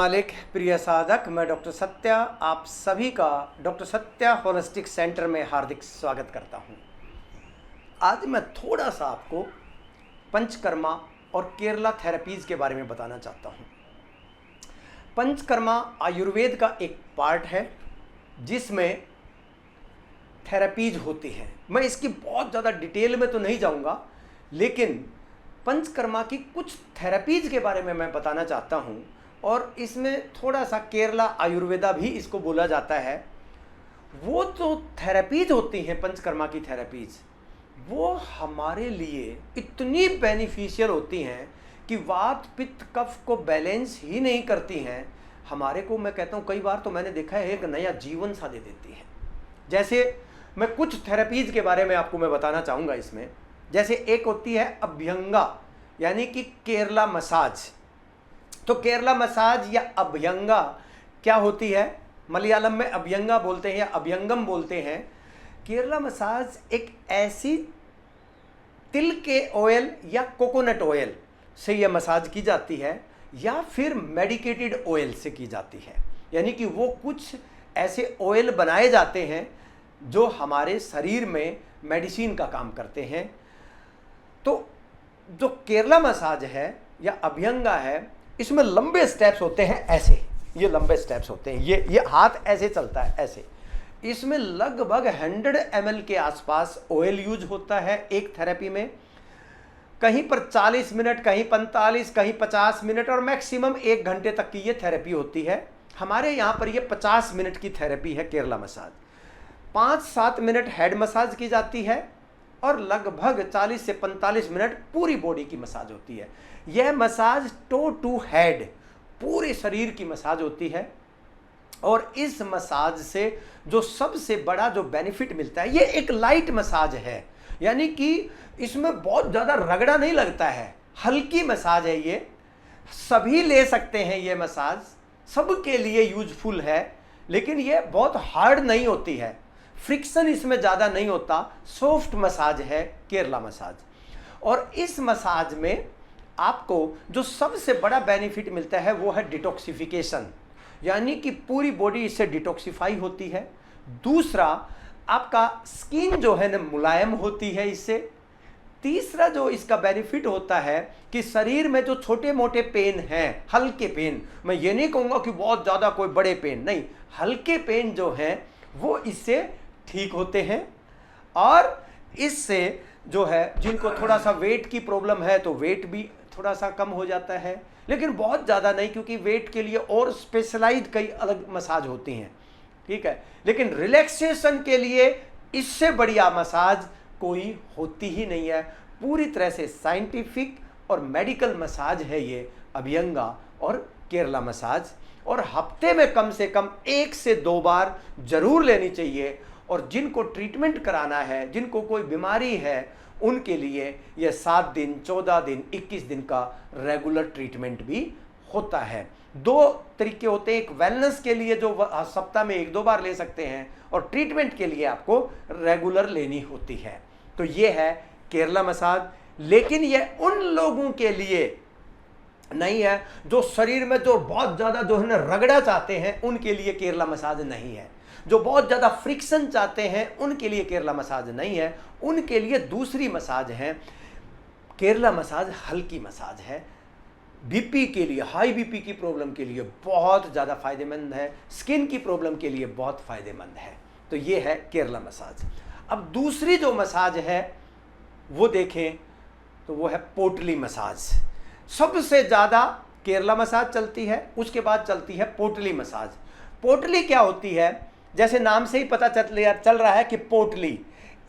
मालिक, प्रिय साधक, मैं डॉक्टर सत्या आप सभी का डॉक्टर सत्या होलिस्टिक सेंटर में हार्दिक स्वागत करता हूं। आज मैं थोड़ा सा आपको पंचकर्मा और केरला थेरेपीज़ के बारे में बताना चाहता हूं। पंचकर्मा आयुर्वेद का एक पार्ट है जिसमें थेरेपीज होती हैं। मैं इसकी बहुत ज़्यादा डिटेल में तो नहीं जाऊंगा, लेकिन पंचकर्मा की कुछ थेरेपीज के बारे में मैं बताना चाहता हूं। और इसमें थोड़ा सा केरला आयुर्वेदा भी इसको बोला जाता है। वो जो थेरेपीज होती हैं पंचकर्मा की थेरेपीज, वो हमारे लिए इतनी बेनिफिशियल होती हैं कि वात पित्त कफ को बैलेंस ही नहीं करती हैं। हमारे को, मैं कहता हूँ कई बार तो मैंने देखा है, एक नया जीवन सा दे देती हैं। जैसे मैं कुछ थेरेपीज के बारे में आपको मैं बताना चाहूँगा इसमें। जैसे एक होती है अभ्यंगा, यानी कि केरला मसाज। तो केरला मसाज या अभ्यंगा क्या होती है? मलयालम में अभ्यंगा बोलते हैं या अभ्यंगम बोलते हैं। केरला मसाज एक ऐसी तिल के ऑयल या कोकोनट ऑयल से यह मसाज की जाती है, या फिर मेडिकेटेड ऑयल से की जाती है। यानी कि वो कुछ ऐसे ऑयल बनाए जाते हैं जो हमारे शरीर में मेडिसिन का काम करते हैं। तो जो केरला मसाज है या अभ्यंगा है, इसमें लंबे स्टेप्स होते हैं। ऐसे ये लंबे स्टेप्स होते हैं, ये हाथ ऐसे चलता है ऐसे। इसमें लगभग 100 ml के आसपास ऑयल यूज होता है एक थेरेपी में। कहीं पर 40 मिनट, कहीं 45, कहीं 50 मिनट और मैक्सिमम 1 घंटे तक की ये थेरेपी होती है। हमारे यहाँ पर ये 50 मिनट की थेरेपी है Kerala massage. 5-7 minute head massage की जाती है और लगभग 40 से 45 मिनट पूरी बॉडी की मसाज होती है। यह मसाज टो टू हेड, पूरे शरीर की मसाज होती है। और इस मसाज से जो सबसे बड़ा जो बेनिफिट मिलता है, ये एक लाइट मसाज है। यानी कि इसमें बहुत ज़्यादा रगड़ा नहीं लगता है, हल्की मसाज है। ये सभी ले सकते हैं, ये मसाज सबके लिए यूजफुल है। लेकिन ये बहुत हार्ड नहीं होती है, फ्रिक्शन इसमें ज़्यादा नहीं होता। सॉफ्ट मसाज है केरला मसाज। और इस मसाज में आपको जो सबसे बड़ा बेनिफिट मिलता है वो है डिटॉक्सिफिकेशन, यानी कि पूरी बॉडी इससे डिटॉक्सिफाई होती है। दूसरा, आपका स्किन जो है ना मुलायम होती है इससे। तीसरा जो इसका बेनिफिट होता है कि शरीर में जो छोटे मोटे पेन हैं, हल्के पेन, मैं ये नहीं कहूँगा कि बहुत ज़्यादा कोई बड़े पेन नहीं, हल्के पेन जो हैं वो इससे ठीक होते हैं। और इससे जो है जिनको थोड़ा सा वेट की प्रॉब्लम है तो वेट भी थोड़ा सा कम हो जाता है, लेकिन बहुत ज़्यादा नहीं, क्योंकि वेट के लिए और स्पेशलाइज्ड कई अलग मसाज होती हैं, ठीक है। लेकिन रिलैक्सेशन के लिए इससे बढ़िया मसाज कोई होती ही नहीं है। पूरी तरह से साइंटिफिक और मेडिकल मसाज है ये अभ्यंगा और केरला मसाज। और हफ्ते में कम से कम 1 से 2 बार जरूर लेनी चाहिए। और जिनको ट्रीटमेंट कराना है, जिनको कोई बीमारी है, उनके लिए यह 7 दिन, 14 दिन, 21 दिन का रेगुलर ट्रीटमेंट भी होता है। 2 तरीके होते हैं, एक वेलनेस के लिए जो सप्ताह में 1-2 बार ले सकते हैं, और ट्रीटमेंट के लिए आपको रेगुलर लेनी होती है। तो ये है केरला मसाज। लेकिन यह उन लोगों के लिए नहीं है जो शरीर में जो बहुत ज़्यादा जो है ना रगड़ा चाहते हैं, उनके लिए केरला मसाज नहीं है। जो बहुत ज़्यादा फ्रिक्शन चाहते हैं उनके लिए केरला मसाज नहीं है, उनके लिए दूसरी मसाज है। केरला मसाज हल्की मसाज है। बीपी के लिए, हाई बीपी की प्रॉब्लम के लिए बहुत ज़्यादा फायदेमंद है, स्किन की प्रॉब्लम के लिए बहुत फायदेमंद है। तो ये है केरला मसाज। अब दूसरी जो मसाज है वो देखें तो वो है पोटली मसाज। सबसे ज़्यादा केरला मसाज चलती है, उसके बाद चलती है पोटली मसाज। पोटली क्या होती है? जैसे नाम से ही पता चल रहा है कि पोटली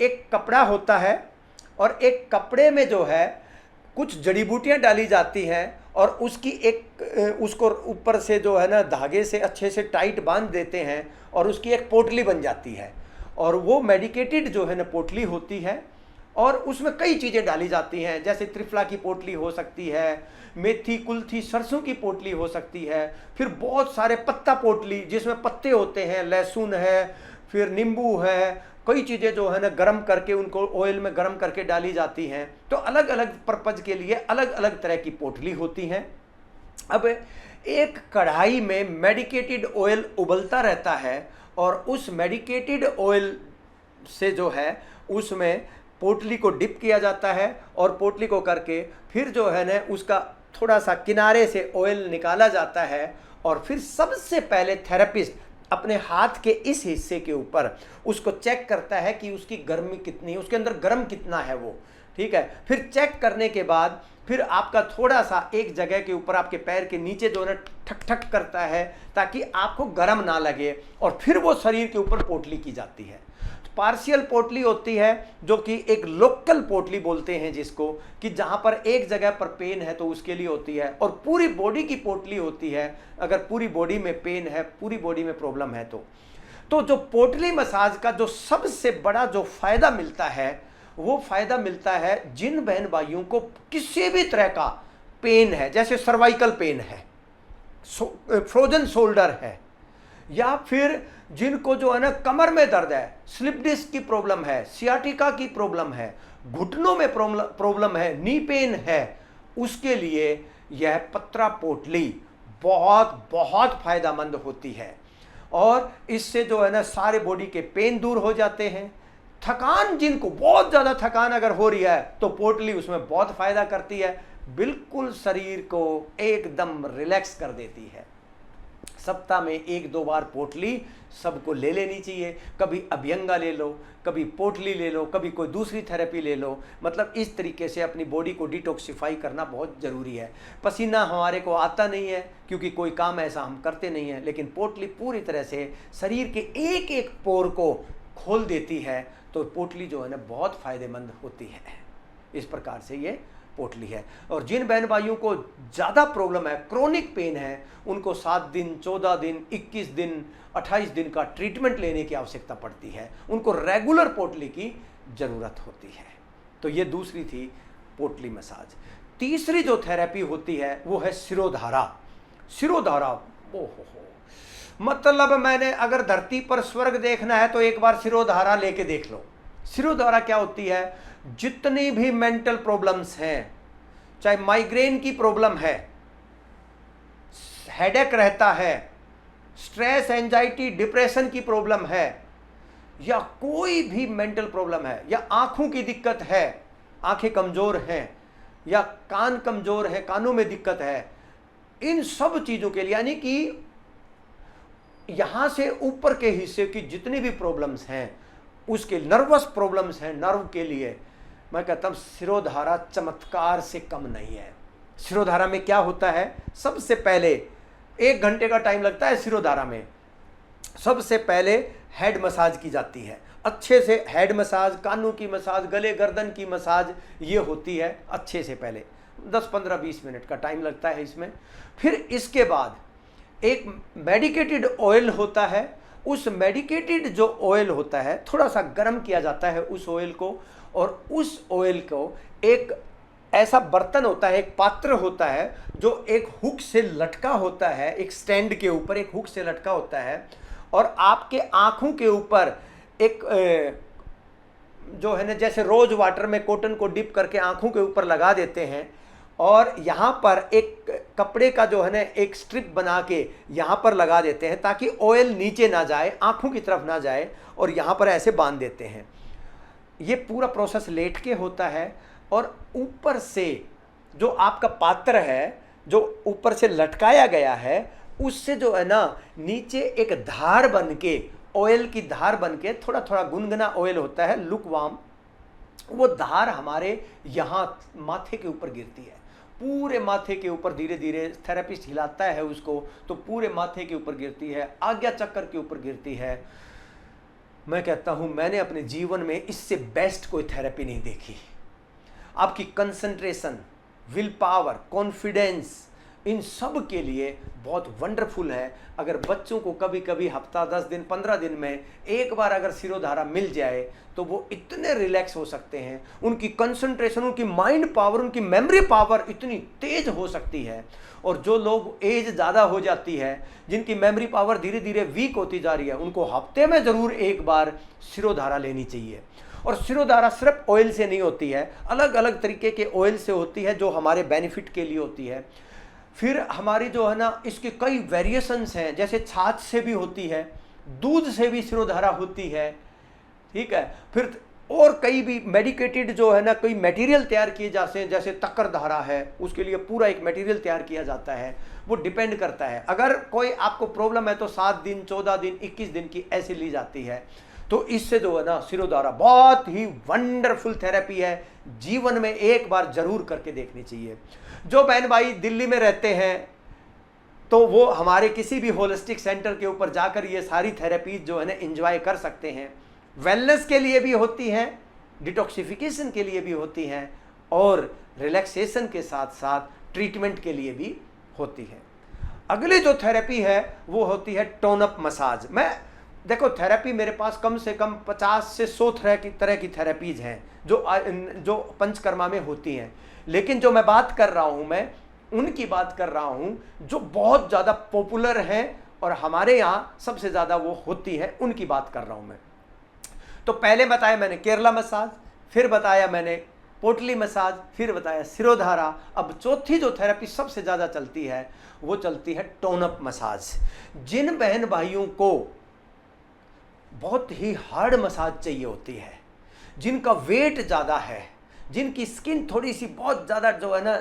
एक कपड़ा होता है, और एक कपड़े में जो है कुछ जड़ी बूटियाँ डाली जाती हैं, और उसकी उसको ऊपर से जो है ना धागे से अच्छे से टाइट बांध देते हैं, और उसकी एक पोटली बन जाती है। और वो मेडिकेटेड जो है ना पोटली होती है, और उसमें कई चीज़ें डाली जाती हैं। जैसे त्रिफला की पोटली हो सकती है, मेथी, कुल्थी, सरसों की पोटली हो सकती है, फिर बहुत सारे पत्ता पोटली जिसमें पत्ते होते हैं, लहसुन है, फिर नींबू है, कई चीज़ें जो है ना गर्म करके उनको ऑयल में गर्म करके डाली जाती हैं। तो अलग अलग पर्पज़ के लिए अलग अलग तरह की पोटली होती हैं। अब एक कढ़ाई में मेडिकेटेड ऑयल उबलता रहता है और उस मेडिकेटेड ऑयल से जो है उसमें पोटली को डिप किया जाता है और पोटली को करके फिर जो है ना उसका थोड़ा सा किनारे से ऑयल निकाला जाता है और फिर सबसे पहले थेरेपिस्ट अपने हाथ के इस हिस्से के ऊपर उसको चेक करता है कि उसकी गर्मी कितनी है, उसके अंदर गर्म कितना है वो, ठीक है। फिर चेक करने के बाद फिर आपका थोड़ा सा एक जगह के ऊपर आपके पैर के नीचे जो है ठक ठक करता है ताकि आपको गर्म ना लगे और फिर वो शरीर के ऊपर पोटली की जाती है। पार्शियल पोटली होती है जो कि एक लोकल पोटली बोलते हैं जिसको, कि जहाँ पर एक जगह पर पेन है तो उसके लिए होती है, और पूरी बॉडी की पोटली होती है अगर पूरी बॉडी में पेन है, पूरी बॉडी में प्रॉब्लम है तो जो पोटली मसाज का जो सबसे बड़ा जो फ़ायदा मिलता है वो फ़ायदा मिलता है जिन बहन भाइयों को किसी भी तरह का पेन है, जैसे सर्वाइकल पेन है, फ्रोजन शोल्डर है, या फिर जिनको जो है ना कमर में दर्द है, स्लिप डिस्क की प्रॉब्लम है, सियाटिका की प्रॉब्लम है, घुटनों में प्रॉब्लम है, नी पेन है, उसके लिए यह पत्रा पोटली बहुत बहुत फायदेमंद होती है। और इससे जो है ना सारे बॉडी के पेन दूर हो जाते हैं। थकान, जिनको बहुत ज़्यादा थकान अगर हो रही है तो पोटली उसमें बहुत फ़ायदा करती है, बिल्कुल शरीर को एकदम रिलैक्स कर देती है। सप्ताह में 1-2 बार पोटली सबको ले लेनी चाहिए। कभी अभ्यंगा ले लो, कभी पोटली ले लो, कभी कोई दूसरी थेरेपी ले लो। मतलब इस तरीके से अपनी बॉडी को डिटॉक्सिफाई करना बहुत ज़रूरी है। पसीना हमारे को आता नहीं है क्योंकि कोई काम ऐसा हम करते नहीं हैं, लेकिन पोटली पूरी तरह से शरीर के एक एक पोर को खोल देती है, तो पोटली जो है ना बहुत फ़ायदेमंद होती है। इस प्रकार से ये पोटली है। और जिन बहन भाइयों को ज़्यादा प्रॉब्लम है, क्रोनिक पेन है, उनको 7 दिन, 14 दिन, 21 दिन, 28 दिन का ट्रीटमेंट लेने की आवश्यकता पड़ती है। उनको रेगुलर पोटली की ज़रूरत होती है। तो ये दूसरी थी पोटली मसाज। तीसरी जो थेरेपी होती है वो है शिरोधारा। शिरोधारा, ओहो, मतलब मैंने अगर धरती पर स्वर्ग देखना है तो एक बार शिरोधारा लेके देख लो। शिरोधारा क्या होती है? जितनी भी मेंटल प्रॉब्लम्स हैं, चाहे माइग्रेन की प्रॉब्लम है, हेडेक रहता है, स्ट्रेस, एंजाइटी, डिप्रेशन की प्रॉब्लम है, या कोई भी मेंटल प्रॉब्लम है, या आंखों की दिक्कत है, आंखें कमजोर हैं, या कान कमजोर है, कानों में दिक्कत है, इन सब चीजों के लिए, यानी कि यहां से ऊपर के हिस्से की जितनी भी प्रॉब्लम्स हैं, उसके नर्वस प्रॉब्लम्स हैं, नर्व के लिए मैं कहता हूं शिरोधारा चमत्कार से कम नहीं है। शिरोधारा में क्या होता है? सबसे पहले 1 घंटे का टाइम लगता है शिरोधारा में। सबसे पहले हेड मसाज की जाती है, अच्छे से हेड मसाज, कानों की मसाज, गले गर्दन की मसाज, ये होती है अच्छे से पहले। 10-15-20 मिनट का टाइम लगता है इसमें। फिर इसके बाद एक मेडिकेटेड ऑयल होता है। उस मेडिकेटेड जो ऑयल होता है थोड़ा सा गर्म किया जाता है उस ऑयल को, और उस ऑयल को एक ऐसा बर्तन होता है, एक पात्र होता है जो एक हुक से लटका होता है, एक स्टैंड के ऊपर एक हुक से लटका होता है, और आपके आँखों के ऊपर एक जो है ना, जैसे रोज वाटर में कॉटन को डिप करके आँखों के ऊपर लगा देते हैं, और यहाँ पर एक कपड़े का जो है ना एक स्ट्रिप बना के यहाँ पर लगा देते हैं ताकि ऑयल नीचे ना जाए, आँखों की तरफ ना जाए, और यहाँ पर ऐसे बांध देते हैं। ये पूरा प्रोसेस लेट के होता है, और ऊपर से जो आपका पात्र है जो ऊपर से लटकाया गया है, उससे जो है ना नीचे एक धार बन के, ऑयल की धार बन के, थोड़ा थोड़ा गुनगुना ऑयल होता है, लुकवार्म, वो धार हमारे यहाँ माथे के ऊपर गिरती है। पूरे माथे के ऊपर धीरे धीरे थेरेपिस्ट हिलाता है उसको, तो पूरे माथे के ऊपर गिरती है, आज्ञा चक्कर के ऊपर गिरती है। मैं कहता हूँ मैंने अपने जीवन में इससे बेस्ट कोई थेरेपी नहीं देखी। आपकी कंसंट्रेशन, विल पावर, कॉन्फिडेंस, इन सब के लिए बहुत वंडरफुल है। अगर बच्चों को कभी कभी हफ्ता 10 दिन 15 दिन में एक बार अगर शिरोधारा मिल जाए तो वो इतने रिलैक्स हो सकते हैं, उनकी कंसंट्रेशन, उनकी माइंड पावर, उनकी मेमोरी पावर इतनी तेज हो सकती है। और जो लोग एज ज़्यादा हो जाती है, जिनकी मेमोरी पावर धीरे धीरे वीक होती जा रही है, उनको हफ्ते में ज़रूर एक बार शिरोधारा लेनी चाहिए। और शिरोधारा सिर्फ ऑयल से नहीं होती है, अलग अलग तरीके के ऑयल से होती है जो हमारे बेनिफिट के लिए होती है। फिर हमारी जो है ना इसके कई वेरिएशंस हैं, जैसे छाछ से भी होती है, दूध से भी शिरोधारा होती है, ठीक है। फिर और कई भी मेडिकेटेड जो है ना कोई मटेरियल तैयार किए जाते हैं, जैसे तक्कर धारा है, उसके लिए पूरा एक मटेरियल तैयार किया जाता है। वो डिपेंड करता है, अगर कोई आपको प्रॉब्लम है तो 7 दिन, 14 दिन, 21 दिन की ऐसी ली जाती है। तो इससे जो है ना शिरोधारा बहुत ही वंडरफुल थेरेपी है, जीवन में एक बार जरूर करके देखनी चाहिए। जो बहन भाई दिल्ली में रहते हैं तो वो हमारे किसी भी होलिस्टिक सेंटर के ऊपर जाकर ये सारी थेरेपीज जो है ना एंजॉय कर सकते हैं। वेलनेस के लिए भी होती हैं, डिटॉक्सिफिकेशन के लिए भी होती हैं, और रिलैक्सेशन के साथ साथ ट्रीटमेंट के लिए भी होती है। अगली जो थेरेपी है वो होती है टोन अप मसाज। मैं देखो थेरेपी मेरे पास कम से कम 50 से 100 तरह की थेरेपीज हैं जो पंचकर्मा में होती हैं, लेकिन जो मैं बात कर रहा हूँ मैं उनकी बात कर रहा हूँ जो बहुत ज़्यादा पॉपुलर हैं और हमारे यहाँ सबसे ज़्यादा वो होती है, उनकी बात कर रहा हूँ मैं। तो पहले बताया मैंने केरला मसाज, फिर बताया मैंने पोटली मसाज, फिर बताया शिरोधारा। अब चौथी जो थेरेपी सबसे ज़्यादा चलती है वो चलती है टोन अप मसाज। जिन बहन भाइयों को बहुत ही हार्ड मसाज चाहिए होती है, जिनका वेट ज़्यादा है, जिनकी स्किन थोड़ी सी बहुत ज़्यादा जो है ना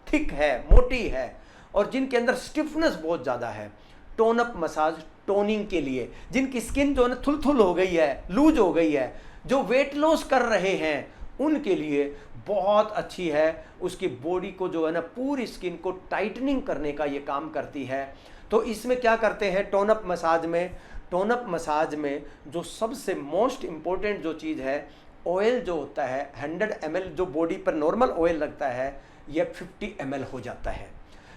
थिक है, मोटी है, और जिनके अंदर स्टिफनेस बहुत ज़्यादा है, टोन अप मसाज टोनिंग के लिए, जिनकी स्किन जो है ना थुलथुल हो गई है, लूज हो गई है, जो वेट लॉस कर रहे हैं, उनके लिए बहुत अच्छी है। उसकी बॉडी को जो है ना पूरी स्किन को टाइटनिंग करने का ये काम करती है। तो इसमें क्या करते हैं टोन अप मसाज में, टोन अप मसाज में जो सबसे मोस्ट इम्पोर्टेंट जो चीज़ है, ऑयल जो होता है 100 ml जो बॉडी पर नॉर्मल ऑयल लगता है, यह 50 ml हो जाता है।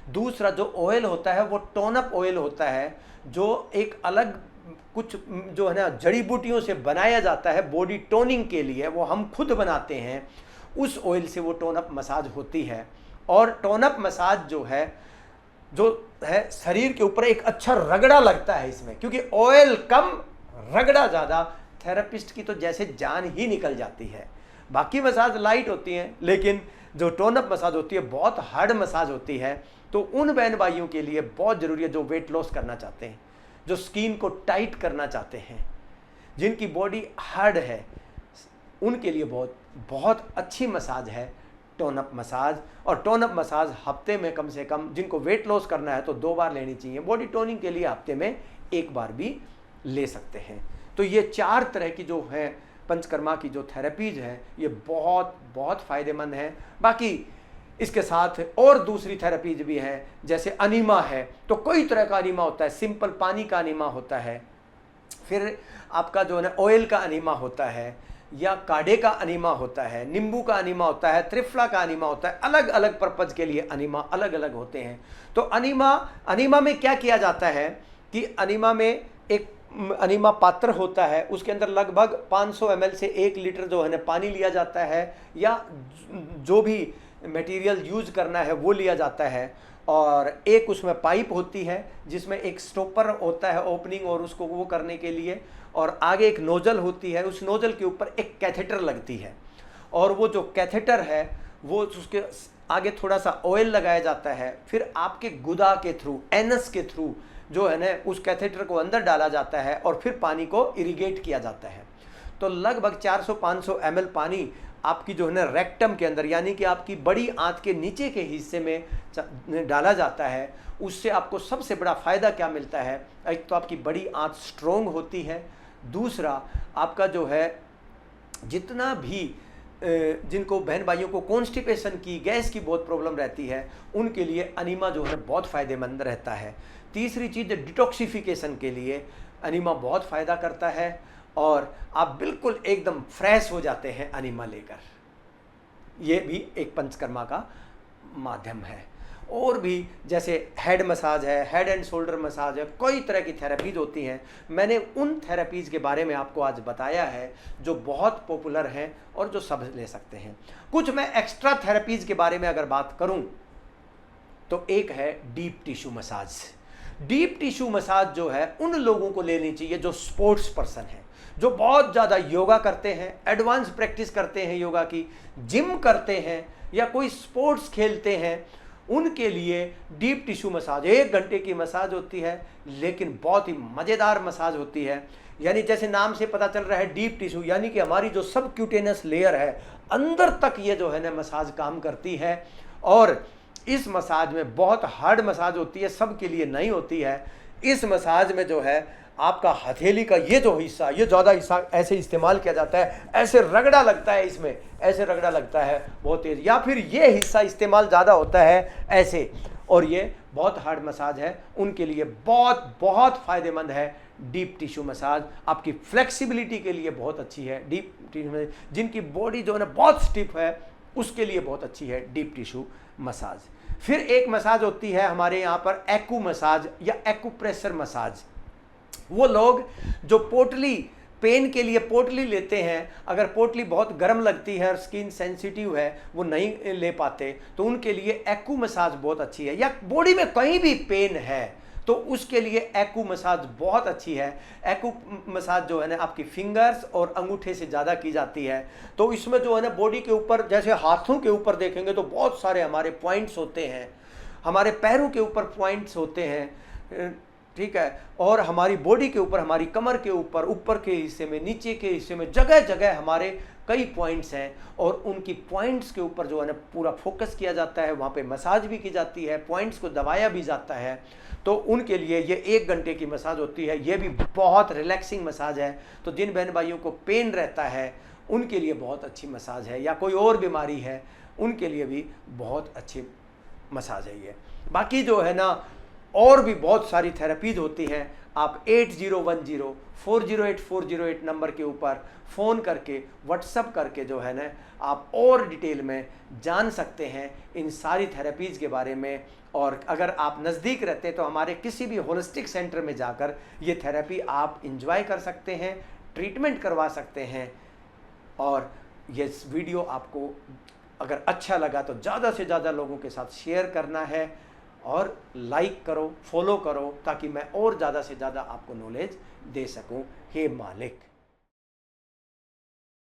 दूसरा जो ऑयल होता है वो टोन अप ऑयल होता है, जो एक अलग कुछ जो है ना जड़ी बूटियों से बनाया जाता है बॉडी टोनिंग के लिए, वो हम खुद बनाते हैं, उस ऑयल से वो टोन अप मसाज होती है। और टोन अप मसाज जो है शरीर के ऊपर एक अच्छा रगड़ा लगता है इसमें, क्योंकि ऑयल कम रगड़ा ज़्यादा, थेरेपिस्ट की तो जैसे जान ही निकल जाती है। बाकी मसाज लाइट होती हैं, लेकिन जो टोन अप मसाज होती है बहुत हार्ड मसाज होती है। तो उन बहन भाइयों के लिए बहुत ज़रूरी है जो वेट लॉस करना चाहते हैं, जो स्किन को टाइट करना चाहते हैं, जिनकी बॉडी हार्ड है, उनके लिए बहुत बहुत अच्छी मसाज है टोन अप मसाज। और टोन अप मसाज हफ्ते में कम से कम, जिनको वेट लॉस करना है तो 2 बार लेनी चाहिए, बॉडी टोनिंग के लिए हफ्ते में 1 बार भी ले सकते हैं। तो ये 4 तरह की जो है पंचकर्मा की जो थेरेपीज है ये बहुत बहुत फ़ायदेमंद है। बाकी इसके साथ और दूसरी थेरेपीज भी हैं, जैसे अनीमा है, तो कई तरह का अनीमा होता है, सिंपल पानी का अनीमा होता है, फिर आपका जो है ना ऑयल का अनीमा होता है, या काढ़े का अनीमा होता है, नींबू का अनीमा होता है, त्रिफला का अनीमा होता है। अलग अलग पर्पज़ के लिए अनीमा अलग अलग होते हैं। तो अनीमा में क्या किया जाता है कि अनीमा में एक अनीमा पात्र होता है, उसके अंदर लगभग 500 ml से 1 लीटर जो है ना पानी लिया जाता है, या जो भी मटेरियल यूज करना है वो लिया जाता है। और एक उसमें पाइप होती है जिसमें एक स्टॉपर होता है ओपनिंग और उसको वो करने के लिए, और आगे एक नोजल होती है, उस नोजल के ऊपर एक कैथेटर लगती है, और वो जो कैथेटर है वो उसके आगे थोड़ा सा ऑयल लगाया जाता है, फिर आपके गुदा के थ्रू, एनस के थ्रू जो है ना उस कैथेटर को अंदर डाला जाता है, और फिर पानी को इरिगेट किया जाता है। तो लगभग 400-500 ml पानी आपकी जो है ना रेक्टम के अंदर, यानी कि आपकी बड़ी आंत के नीचे के हिस्से में डाला जाता है। उससे आपको सबसे बड़ा फ़ायदा क्या मिलता है, एक तो आपकी बड़ी आंत स्ट्रोंग होती है, दूसरा आपका जो है जितना भी जिनको बहन भाइयों को कॉन्स्टिपेशन की, गैस की बहुत प्रॉब्लम रहती है, उनके लिए अनीमा जो है बहुत फ़ायदेमंद रहता है। तीसरी चीज़ डिटॉक्सिफिकेशन के लिए अनीमा बहुत फ़ायदा करता है, और आप बिल्कुल एकदम फ्रेश हो जाते हैं अनीमा लेकर। ये भी एक पंचकर्मा का माध्यम है। और भी जैसे हेड मसाज है, हेड एंड शोल्डर मसाज है, कई तरह की थेरेपीज होती हैं। मैंने उन थेरेपीज़ के बारे में आपको आज बताया है जो बहुत पॉपुलर हैं और जो सब ले सकते हैं। कुछ मैं एक्स्ट्रा थेरेपीज़ के बारे में अगर बात करूं तो एक है deep tissue massage. Deep tissue massage जो है उन लोगों को लेनी चाहिए जो स्पोर्ट्स पर्सन हैं, जो बहुत ज़्यादा योगा करते हैं, एडवांस प्रैक्टिस करते हैं योगा की, जिम करते हैं, या कोई स्पोर्ट्स खेलते हैं, उनके लिए डीप टिश्यू मसाज 1 घंटे की मसाज होती है, लेकिन बहुत ही मज़ेदार मसाज होती है। यानी जैसे नाम से पता चल रहा है डीप टिश्यू, यानी कि हमारी जो सब क्यूटेनस लेयर है अंदर तक ये जो है ना मसाज काम करती है। और इस मसाज में बहुत हार्ड मसाज होती है, सब के लिए नहीं होती है। इस मसाज में जो है आपका हथेली का ये जो हिस्सा, ये ज़्यादा हिस्सा ऐसे इस्तेमाल किया जाता है, ऐसे रगड़ा लगता है, इसमें ऐसे रगड़ा लगता है बहुत तेज़, या फिर ये हिस्सा इस्तेमाल ज़्यादा होता है ऐसे। और ये बहुत हार्ड मसाज है, उनके लिए बहुत बहुत फ़ायदेमंद है डीप टिश्यू मसाज। आपकी फ्लेक्सिबिलिटी के लिए बहुत अच्छी है डीप टिश्यू, जिनकी बॉडी जो है ना बहुत स्टिफ है उसके लिए बहुत अच्छी है डीप टिश्यू मसाज। फिर एक मसाज होती है हमारे यहाँ पर एक्ू मसाज या एक्यूप्रेशर मसाज। वो लोग जो पोटली पेन के लिए पोटली लेते हैं, अगर पोटली बहुत गर्म लगती है और स्किन सेंसिटिव है, वो नहीं ले पाते, तो उनके लिए एक्ू मसाज बहुत अच्छी है। या बॉडी में कहीं भी पेन है तो उसके लिए एक्ू मसाज बहुत अच्छी है। एक्ू मसाज जो है ना आपकी फिंगर्स और अंगूठे से ज़्यादा की जाती है। तो इसमें जो है ना बॉडी के ऊपर, जैसे हाथों के ऊपर देखेंगे तो बहुत सारे हमारे पॉइंट्स होते हैं, हमारे पैरों के ऊपर पॉइंट्स होते हैं, ठीक है, और हमारी बॉडी के ऊपर, हमारी कमर के ऊपर, ऊपर के हिस्से में, नीचे के हिस्से में, जगह जगह हमारे कई पॉइंट्स हैं। और उनकी पॉइंट्स के ऊपर जो है ना पूरा फोकस किया जाता है, वहाँ पे मसाज भी की जाती है, पॉइंट्स को दबाया भी जाता है। तो उनके लिए ये 1 घंटे की मसाज होती है। ये भी बहुत रिलैक्सिंग मसाज है। तो जिन बहन भाइयों को पेन रहता है उनके लिए बहुत अच्छी मसाज है, या कोई और बीमारी है उनके लिए भी बहुत अच्छी मसाज है ये। बाकी जो है ना और भी बहुत सारी थेरेपीज होती हैं। आप 8010408408 नंबर के ऊपर फ़ोन करके, व्हाट्सअप करके जो है ना आप और डिटेल में जान सकते हैं इन सारी थेरेपीज़ के बारे में। और अगर आप नज़दीक रहते हैं तो हमारे किसी भी होलिस्टिक सेंटर में जाकर ये थेरेपी आप इंजॉय कर सकते हैं, ट्रीटमेंट करवा सकते हैं। और ये वीडियो आपको अगर अच्छा लगा तो ज़्यादा से ज़्यादा लोगों के साथ शेयर करना है, और लाइक करो, फॉलो करो, ताकि मैं और ज़्यादा से ज़्यादा आपको नॉलेज दे सकूं। हे मालिक।